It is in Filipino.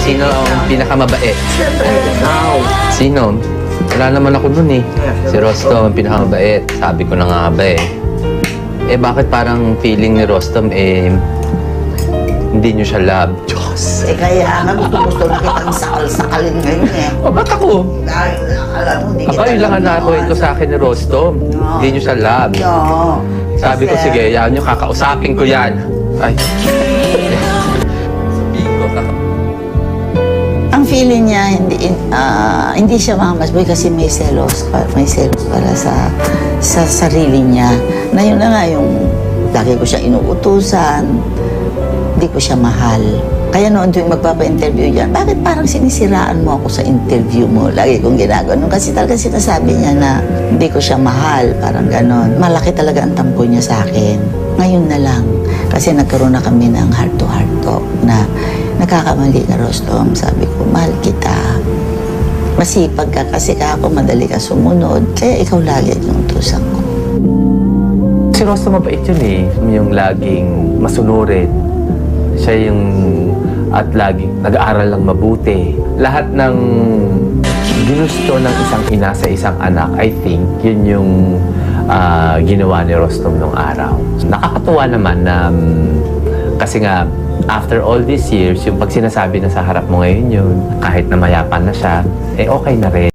Sino ang pinakamabait? Siyempre, ikaw. Sino? Wala naman ako dun eh. Si Rostom ang pinakamabait. Sabi ko na nga ba eh. Eh bakit parang feeling ni Rostom eh hindi nyo siya love? Diyos! Eh kaya nga, gusto na kitang sakal-sakalin ngayon eh. O ba't ako? Dahil alam mo, hindi kita Aba, yun lang ang nakakwento sa akin ni Rostom. Hindi nyo siya love. No. Sabi ko, sige, yan nyo, kakausapin ko yan. Ay. Sabihin ko, Ang feeling niya, hindi siya mamasboy kasi may selos para sa sarili niya. Na yun na nga yung lagi ko siya inuutusan, hindi ko siya mahal. Kaya noon tuwing magpapa-interview yan, bakit parang sinisiraan mo ako sa interview mo? Lagi kong ginagawa. Kasi talaga sinasabi niya na hindi ko siya mahal, parang ganon. Malaki talaga ang tampo niya sa akin. Ngayon na lang, kasi nagkaroon na kami ng heart-to-heart talk na nagkakamali ka, Rostom. Sabi ko, mahal kita. Masipag ka kasi ako madali ka sumunod. Kaya ikaw lagi yung utusan ko. si Rostom mabait yun eh. Yung laging masunurin. Siya yung at laging nag-aaral lang mabuti. Lahat ng ginusto ng isang ina sa isang anak, I think, yun yung ginawa ni Rostom nung araw. Nakakatuwa naman na kasi nga, after all these years, yung pag sinasabi na sa harap mo ngayon yun, kahit na mayapan na siya, eh okay na rin.